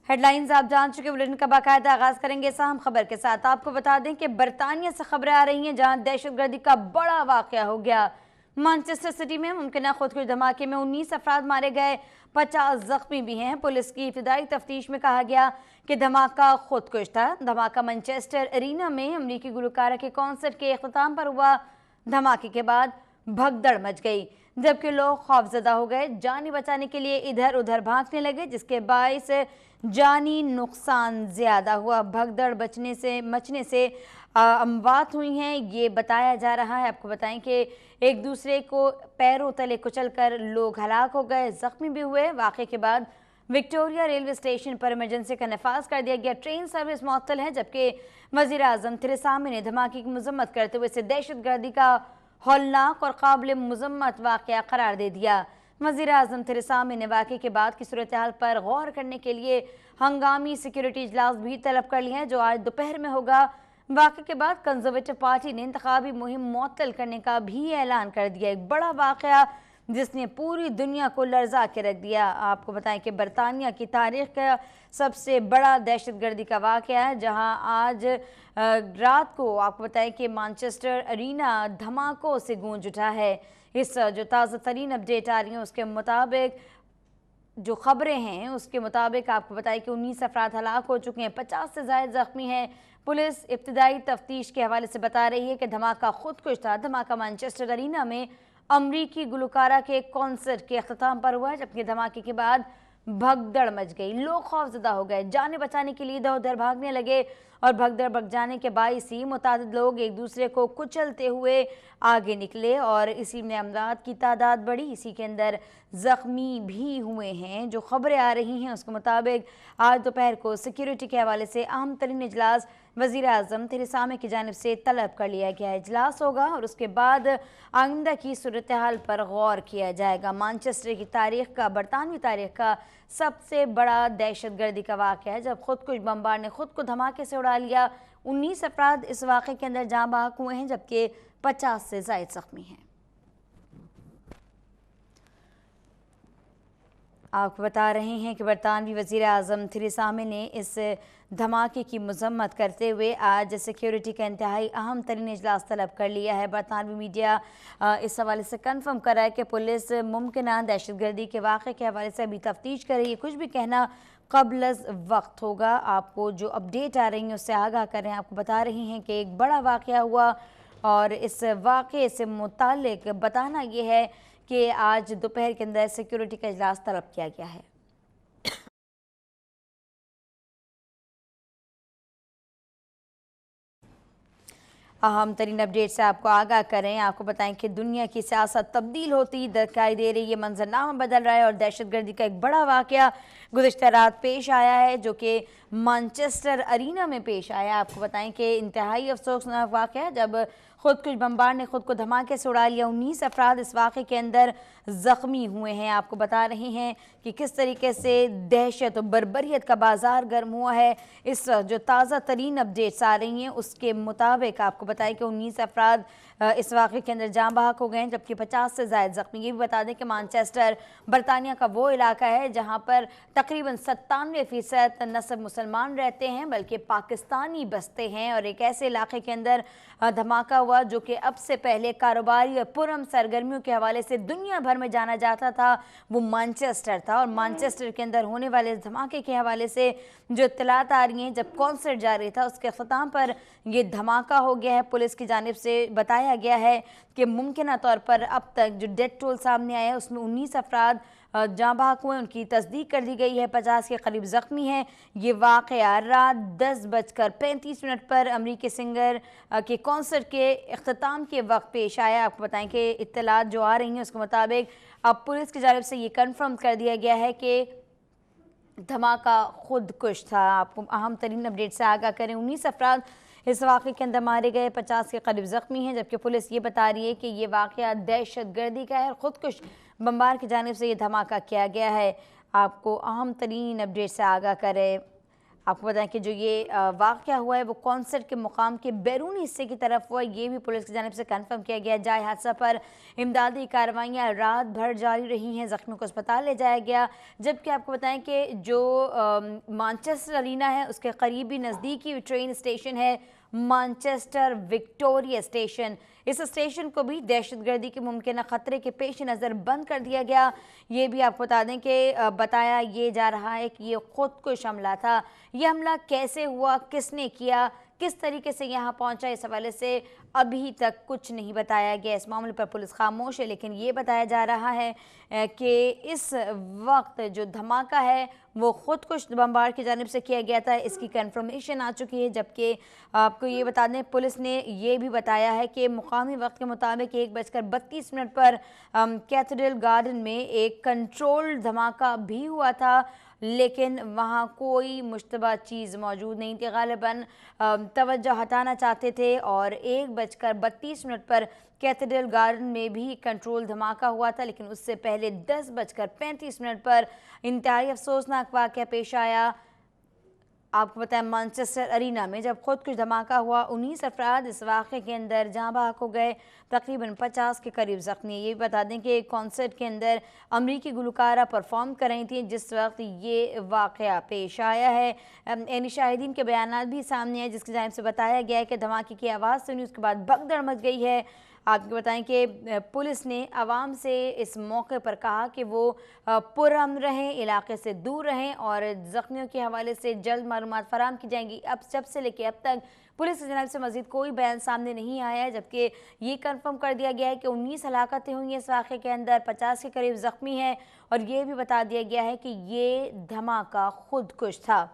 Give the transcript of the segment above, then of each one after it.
Headlines आप जान चुके। बुलेटिन का बाकायदा आगाज करेंगे इस अहम खबर के साथ। आपको बता दें कि बरतानिया से खबरें आ रही हैं जहां दहशतगर्दी का बड़ा वाकया हो गया। मैनचेस्टर सिटी में मुमकिन खुदकुश धमाके में 19 अफराद मारे गए, 50 जख्मी भी हैं। पुलिस की इब्तिदाई तफ्तीश में कहा गया कि धमाका खुदकुश था। धमाका मैनचेस्टर एरिना में अमरीकी गुलकारा के कॉन्सर्ट के इख्तिताम पर हुआ। धमाके के बाद भगदड़ मच गई, जबकि लोग खौफजदा हो गए, जानी बचाने के लिए इधर उधर भागने लगे, जिसके बायस जानी नुकसान ज़्यादा हुआ। भगदड़ मचने से अमवात हुई हैं, ये बताया जा रहा है। आपको बताएं कि एक दूसरे को पैरों तले कुचलकर लोग हलाक हो गए, जख्मी भी हुए। वाक़े के बाद विक्टोरिया रेलवे स्टेशन पर इमरजेंसी का नफाज कर दिया गया। ट्रेन सर्विस मुअत्तल है, जबकि वज़ीर आज़म थेरेसा मे ने धमाके की मजम्मत करते हुए इसे दहशतगर्दी का हौलनाक और काबिल मजम्मत वाक़या करार दे दिया। वज़ीर आज़म थेरेसा मे ने वाक़े के बाद की सूरत हाल पर गौर करने के लिए हंगामी सिक्योरिटी इजलास भी तलब कर लिया है, जो आज दोपहर में होगा। वाक़े के बाद कंजर्वेटिव पार्टी ने इंतखाबी मुहिम मुअत्तल करने का भी ऐलान कर दिया। एक बड़ा वाक़या जिसने पूरी दुनिया को लर्जा के रख दिया। आपको बताएं कि बरतानिया की तारीख का सबसे बड़ा दहशतगर्दी का वाक़या है, जहां आज रात को आपको बताएं कि मैनचेस्टर एरिना धमाकों से गूंज उठा है। इस जो ताज़ा तरीन अपडेट आ रही है उसके मुताबिक, जो खबरें हैं उसके मुताबिक आपको बताएं कि 19 अफराद हलाक हो चुके हैं, 50 से ज़ायद ज़ख्मी हैं। पुलिस इब्तिदाई तफ्तीश के हवाले से बता रही है कि धमाका खुदकुश था। धमाका मैनचेस्टर एरिना में अमरीकी गुलकारा के कॉन्सर्ट के अख्तिताम पर हुआ, जबकि धमाके के बाद भगदड़ मच गई, लोग खौफजदा हो गए, जाने बचाने के लिए इधर उधर भागने लगे और भगदड़ भग जाने के बाइस ही मुतादिद लोग एक दूसरे को कुचलते हुए आगे निकले और इसी में अमवात की तादाद बढ़ी, इसी के अंदर ज़ख्मी भी हुए हैं। जो खबरें आ रही हैं उसके मुताबिक आज दोपहर को सिक्योरिटी के हवाले से अहम तरीन इजलास वज़ीर आज़म थेरेसा मे की जानिब से तलब कर लिया गया है। इजलास होगा और उसके बाद आइंदा की सूरत हाल पर गौर किया जाएगा। मैनचेस्टर की तारीख का, बरतानवी तारीख का सबसे बड़ा दहशतगर्दी का वाक़या है, जब खुदकुश बमबार ने खुद को धमाके से उड़ा लिया। 19 अफराद इस वाक़े के अंदर जाँ बहक हुए हैं, जबकि 50 से ज़ायद ज़ख्मी हैं। आपको बता रहे हैं कि बरतानवी वज़ीर आज़म थेरेसा मे ने इस धमाके की मजम्मत करते हुए आज सिक्योरिटी का इंतहाई अहम तरीन इजलास तलब कर लिया है। बरतानवी मीडिया इस हवाले से कन्फर्म कर रहा है कि पुलिस मुमकिन दहशतगर्दी के वाक़े के हवाले से अभी तफ्तीश कर रही है, कुछ भी कहना क़ब्ल वक्त होगा। आपको जो अपडेट आ रही हैं उससे आगाह कर रहे हैं। आपको बता रही हैं कि एक बड़ा वाक़या हुआ और इस वाक़े से मुताल्लिक बताना ये है कि आज दोपहर के अंदर सिक्योरिटी का इजलास तलब किया गया है। अहम तरीन अपडेट से आपको आगाह करें। आपको बताएं कि दुनिया की सियासत तब्दील होती दिखाई दे रही है, मंजरनामा बदल रहा है और दहशतगर्दी का एक बड़ा वाक़या गुज़िश्ता रात पेश आया है, जो कि मैनचेस्टर एरिना में पेश आया। आपको बताएं कि इंतहाई अफसोसनाक वाक़या, जब खुदकुश बमबार ने खुद को धमाके से उड़ा लिया। 19 अफराद इस वाक़े के अंदर ज़ख्मी हुए हैं। आपको बता रहे हैं कि किस तरीके से दहशत और बर्बरियत का बाजार गर्म हुआ है। इस जो ताज़ा तरीन अपडेट्स आ रही हैं उसके मुताबिक आपको बताएं कि 19 अफराद इस वाक़े के अंदर जाँ बहक हो गए हैं, जबकि 50 से ज़ायद ज़ख्मी। ये भी बता दें कि मैनचेस्टर बरतानिया का वो इलाका है जहाँ पर तकरीबन 97% न सिर्फ मुसलमान रहते हैं बल्कि पाकिस्तानी बसते हैं, और एक ऐसे इलाके के अंदर धमाका हुआ जो कि अब से पहले कारोबारी और पुरम सरगर्मियों के हवाले से दुनिया भर में जाना जाता था, वो मैनचेस्टर था। और मैनचेस्टर के अंदर होने वाले धमाके के हवाले से जो इत्तलात आ रही हैं, जब कॉन्सर्ट जारी था उसके अख्तिताम पर यह धमाका हो गया है। पुलिस की जानिब से बताया गया है कि मुमकिन तौर पर अब तक जो डेथ टोल सामने आया है उसमें 19 अफराद जाँ बहक हुए, उनकी तस्दीक कर दी गई है, 50 के करीब ज़ख्मी हैं। ये वाक़या रात 10:35 पर अमरीकी सिंगर के कॉन्सर्ट के इख्तिताम के वक्त पेश आया। आपको बताएं कि इत्तलात जो आ रही हैं उसके मुताबिक अब पुलिस की जानिब से ये कन्फर्म कर दिया गया है कि धमाका खुदकुश था। आपको अहम तरीन अपडेट से आगाह करें, 19 अफराद इस वाक़े के अंदर मारे गए, 50 के करीब ज़ख्मी हैं, जबकि पुलिस ये बता रही है कि ये वाक़या दहशतगर्दी का है और ख़ुदकुश बमबार की जानिब से ये धमाका किया गया है। आपको अहम तरीन अपडेट से आगाह करें, आपको बताएं कि जो ये वाक़या हुआ है वो कॉन्सर्ट के मुकाम के बैरूनी हिस्से की तरफ हुआ, ये भी पुलिस की जानिब से कन्फर्म किया गया। जाए हादसा पर इमदादी कार्रवाइयाँ रात भर जारी रही हैं, ज़ख्मियों को अस्पताल ले जाया गया। जबकि आपको बताएं कि जो मैनचेस्टर अरीना है उसके करीबी नज़दीकी ट्रेन स्टेशन है मैनचेस्टर विक्टोरिया स्टेशन, इस स्टेशन को भी दहशतगर्दी के मुमकिन ख़तरे के पेश नज़र बंद कर दिया गया। ये भी आपको बता दें कि बताया ये जा रहा है कि ये खुदकुश हमला था। ये हमला कैसे हुआ, किसने किया, किस तरीके से यहाँ पहुँचा, इस हवाले से अभी तक कुछ नहीं बताया गया। इस मामले पर पुलिस खामोश है, लेकिन ये बताया जा रहा है कि इस वक्त जो धमाका है वो खुदकुश बमबार की जानिब से किया गया था, इसकी कंफर्मेशन आ चुकी है। जबकि आपको ये बता दें पुलिस ने ये भी बताया है कि मुकामी वक्त के मुताबिक 1:32 पर कैथेड्रल गार्डन में एक कंट्रोल्ड धमाका भी हुआ था, लेकिन वहाँ कोई मुश्तबा चीज़ मौजूद नहीं थी। गालिबन तवज्जो हटाना चाहते थे और 1:32 पर कैथेड्रल गार्डन में भी कंट्रोल धमाका हुआ था, लेकिन उससे पहले 10:35 पर इंतहाई अफसोसनाक वाक़या पेश आया। आपको बताएं मैनचेस्टर अरीना में जब खुदकुश धमाका हुआ, 19 अफराद इस वाक़े के अंदर जहाँ बहक हो गए, तकरीबन 50 के करीब ज़ख्मी। ये भी बता दें कि कॉन्सर्ट के अंदर अमरीकी गुलकारा परफॉर्म कर रही थी जिस वक्त ये वाक़या पेश आया है। यानी शाहिदीन के बयानात भी सामने आए, जिसकी जानिब से बताया गया है कि धमाके की आवाज़ सुनी, उसके बाद भगदड़ मच गई है। आपको बताएं कि पुलिस ने आवाम से इस मौके पर कहा कि वो पुरअमन रहें, इलाके से दूर रहें और ज़ख्मियों के हवाले से जल्द मालूमात फराहम की जाएंगी। अब जब से लेकर अब तक पुलिस की जानिब से मज़ीद कोई बयान सामने नहीं आया है, जबकि ये कंफर्म कर दिया गया है कि 19 हलाकतें हुई हैं इस वाक़े के अंदर, 50 के करीब ज़ख्मी हैं और ये भी बता दिया गया है कि ये धमाका खुदकुश था।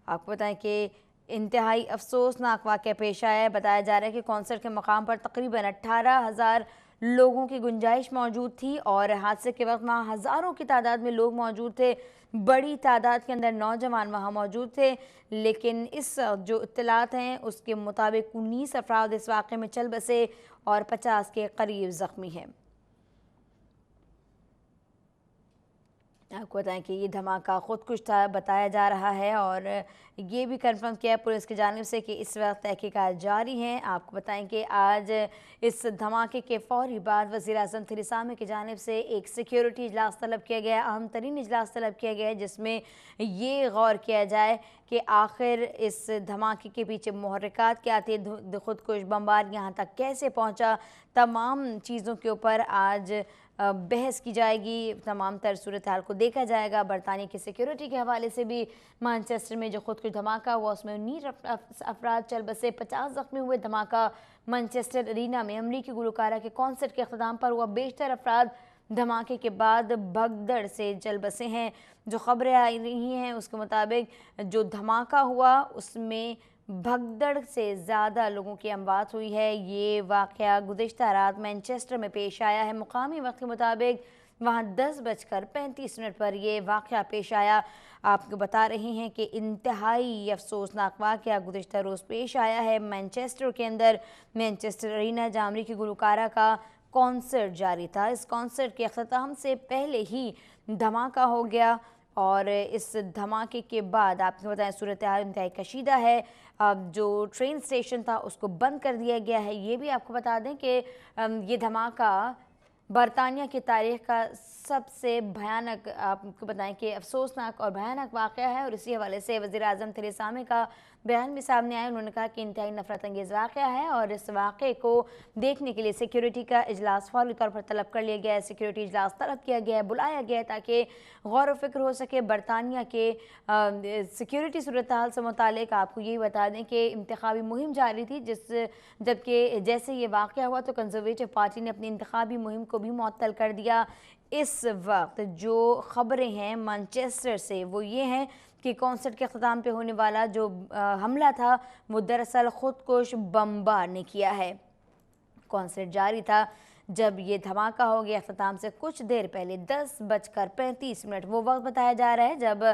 आपको बताएं कि इंतहाई अफसोसनाक वाक़या पेश आया है। बताया जा रहा है कि कॉन्सर्ट के मकाम पर तकरीबन 18,000 लोगों की गुंजाइश मौजूद थी और हादसे के वक्त वहाँ हज़ारों की तादाद में लोग मौजूद थे, बड़ी तादाद के अंदर नौजवान वहाँ मौजूद थे। लेकिन इस जो इत्तलात हैं उसके मुताबिक 19 अफराद इस वाक़े में चल बसे और 50 के करीब ज़ख्मी हैं। आपको बताएं कि ये धमाका खुदकुश था बताया जा रहा है और ये भी कंफर्म किया है पुलिस की जानिब से कि इस वक्त तहकीकात जारी हैं। आपको बताएं कि आज इस धमाके के फौरी बाद वज़ीर-ए-आज़म थेरेसा मे की जानिब से एक सिक्योरिटी इजलास तलब किया गया, अहम तरीन इजलास तलब किया गया है, जिसमें ये गौर किया जाए कि आखिर इस धमाके के पीछे मुहर्रिकात क्या थे, खुदकुश बमबार यहाँ तक कैसे पहुँचा, तमाम चीज़ों के ऊपर आज बहस की जाएगी, तमाम तर सूरत हाल को देखा जाएगा। बरतानिया की सिक्योरिटी के हवाले से भी मैनचेस्टर में जो खुदकुश धमाका हुआ उसमें 19 अफराद चल बसे, 50 ज़ख्मी हुए। धमाका मैनचेस्टर अरीना में अमरीकी गुलकारा के कॉन्सर्ट के अख्ताम पर हुआ, बेशतर अफराद धमाके के बाद भगदड़ से चल बसे हैं। जो खबरें आ रही हैं उसके मुताबिक जो धमाका हुआ उसमें भगदड़ से ज़्यादा लोगों की अमवात हुई है। ये वाक़या गुज़िश्ता रात मैनचेस्टर में पेश आया है। मुकामी वक्त के मुताबिक वहाँ 10:35 पर यह वाक़या पेश आया। आपको बता रहे हैं कि इंतहाई अफसोसनाक वाक़या गुज़िश्ता रोज़ पेश आया है मैनचेस्टर के अंदर। मैनचेस्टर अरीना जहाँ अमरीकी गुलकारा का कॉन्सर्ट जारी था, इस कॉन्सर्ट के अख्ताम से पहले ही धमाका हो गया और इस धमाके के बाद आपको बताएं सूरत हाल इंतहाई कशीदा है। अब जो ट्रेन स्टेशन था उसको बंद कर दिया गया है। ये भी आपको बता दें कि ये धमाका बरतानिया की तारीख़ का सबसे भयानक, आपको बताएं कि अफसोसनाक और भयानक वाक़या है और इसी हवाले से वज़ीर-ए-आज़म थेरेसा मे का बयान भी सामने आया। उन्होंने कहा कि इंतहाई नफरत अंगेज़ वाक़या है और इस वाक़े को देखने के लिए सिक्योरिटी का इजलास फौरी तौर पर तलब कर लिया गया है। सिक्योरिटी इजलास तलब किया गया है, बुलाया गया है ताकि गौर व फिक्र हो सके बरतानिया के सिक्योरिटी सूरत हाल से मुतालिक। आपको यही बता दें कि इंतखाबी मुहिम जारी थी, जबकि जैसे ये वाक़या हुआ तो कंजर्वेटिव पार्टी ने अपनी इंतखाबी मुहिम को भी मुअत्तल कर दिया। इस वक्त जो खबरें हैं मैनचेस्टर से वो ये हैं कि कॉन्सर्ट के अख्ताम पे होने वाला जो हमला था वो दरअसल खुदकुश बमबार ने किया है। कॉन्सर्ट जारी था जब ये धमाका हो गया। अख्ताम से कुछ देर पहले 10:35 वो वक्त बताया जा रहा है जब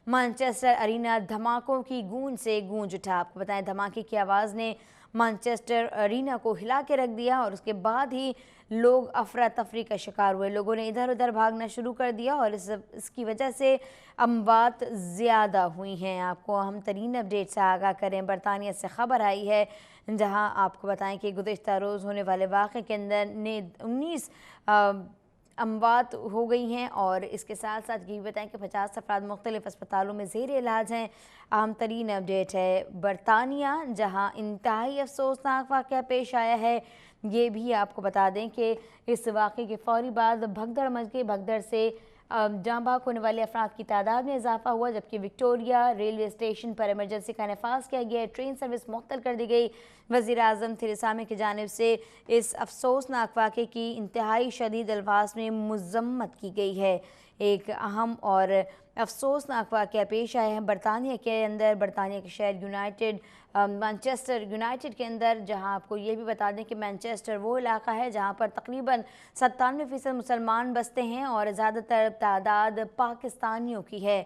मैनचेस्टर अरीना धमाकों की गूंज से गूंज उठा। आपको बताएं, धमाके की आवाज़ ने मैनचेस्टर अरीना को हिला के रख दिया और उसके बाद ही लोग अफरा तफरी का शिकार हुए। लोगों ने इधर उधर भागना शुरू कर दिया और इसकी वजह से अमवात ज़्यादा हुई हैं। आपको अहम तरीन अपडेट से आगाह करें, बरतानिया से खबर आई है, जहां आपको बताएं कि गुज़िश्ता रोज़ होने वाले वाक़े के अंदर ने 19 अमवात हो गई हैं और इसके साथ साथ ये भी बताएं कि 50 अफराद मुख्तलिफ अस्पतालों में ज़ेर इलाज हैं। अहम तरीन अपडेट है बरतानिया, जहां इंतहाई अफसोसनाक वाक़या पेश आया है। ये भी आपको बता दें कि इस वाक़े के फ़ौरी बाद भगदड़ मच गई। भगदड़ से जाँ बाग होने वाले अफराद की तादाद में इजाफा हुआ, जबकि विक्टोरिया रेलवे स्टेशन पर इमरजेंसी का नफाज किया गया, ट्रेन सर्विस मुअत्तल कर दी गई। वज़ीर-ए-आज़म थेरेसा मे की जानिब से इस अफसोसनाक वाक़े की इंतहाई शदीद अल्फाज में मज़म्मत की गई है। एक अहम और अफसोसनाक वाक़या पेश आया है बरतानिया के अंदर, बरतानिया के शहर यूनाइटेड मैनचेस्टर यूनाइटेड के अंदर, जहां आपको ये भी बता दें कि मैनचेस्टर वो इलाका है जहां पर तकरीबन 97% मुसलमान बसते हैं और ज़्यादातर तादाद पाकिस्तानियों की है।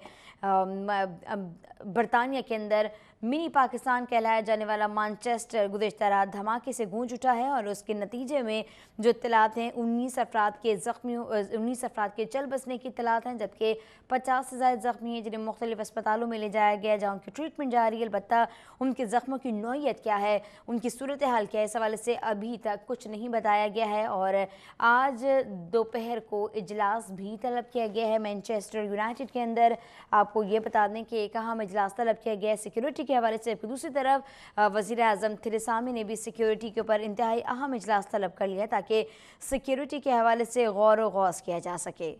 बरतानिया के अंदर मिनी पाकिस्तान कहलाया जाने वाला मैनचेस्टर गुज़िश्ता रात धमाके से गूंज उठा है और उसके नतीजे में जो इत्तलात हैं 19 अफराद के ज़ख्मी 19 अफराद के चल बसने की इत्तलात हैं, जबकि 50 से ज़्यादा ज़ख्मी हैं जिन्हें मुख्तलिफ अस्पतालों में ले जाया गया जहाँ उनकी ट्रीटमेंट जारी है। अलबत्ता उनके ज़ख्मों की नौइयत क्या है, उनकी सूरत हाल क्या है, इस हवाले से अभी तक कुछ नहीं बताया गया है। और आज दोपहर को इजलास भी तलब किया गया है मैनचेस्टर यूनाइटेड के अंदर। आपको ये बता दें कि एक अहम इजलास तलब किया गया है सिक्योरिटी के हवाले से। दूसरी तरफ वज़ीर-ए-आज़म थेरेसा मे ने भी सिक्योरिटी के ऊपर इंतहाई अहम इजलास तलब कर लिया ताकि सिक्योरिटी के हवाले से गौर व गौस किया जा सके।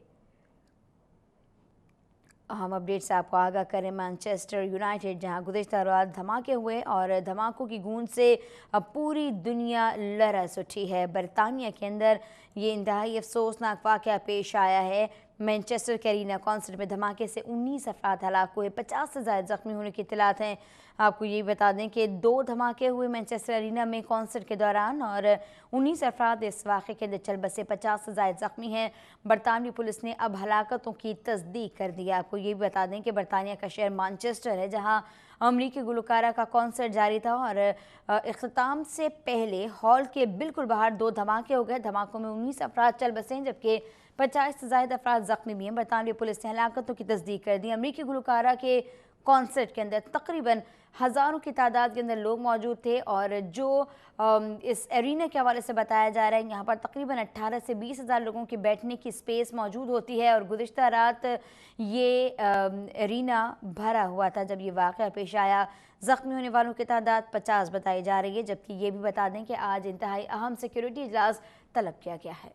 अहम अपडेट से आपको आगाह करें, मैनचेस्टर यूनाइटेड जहां गुज़िश्ता रात धमाके हुए और धमाकों की गूंज से अब पूरी दुनिया लरज़ उठी है। बरतानिया के अंदर ये इंतहाई अफसोसनाक वाक़या पेश आया है। मैनचेस्टर के अरीना कॉन्सर्ट में धमाके से 19 अफराद हलाक हुए, 50 से ज़्यादा ज़ख्मी होने की इत्तलात हैं। आपको ये बता दें कि 2 धमाके हुए मैनचेस्टर अरीना में कॉन्सर्ट के दौरान और 19 अफराद इस वाक़े के अंदर चल बसे, 50 से ज़्यादा ज़ख्मी हैं। बरतानवी पुलिस ने अब हलाकतों की तस्दीक कर दी है। आपको ये भी बता दें कि बरतानिया का शहर मैनचेस्टर है जहाँ अमरीकी गुलकारा का कॉन्सर्ट जारी था और इख्तिताम से पहले हॉल के बिल्कुल बाहर 2 धमाके हो गए। धमाकों में 19 अफराद चल बसे हैं, जबकि 50 से ज़्यादा अफराद ज़ख्मी भी हैं। बरतानवी पुलिस ने हलाकतों की तस्दीक कर दी। अमरीकी गुलकारा के कॉन्सर्ट के अंदर तकरीबन हज़ारों की तादाद के अंदर लोग मौजूद थे और जो इस एरिना के हवाले से बताया जा रहा है, यहाँ पर तकरीबन 18 से 20 हज़ार लोगों की बैठने की स्पेस मौजूद होती है और गुज़िश्ता रात ये एरिना भरा हुआ था जब ये वाक़या पेश आया। ज़ख्मी होने वालों की तादाद 50 बताई जा रही है, जबकि ये भी बता दें कि आज इंतहाई अहम सिक्योरिटी इजलास तलब किया गया है।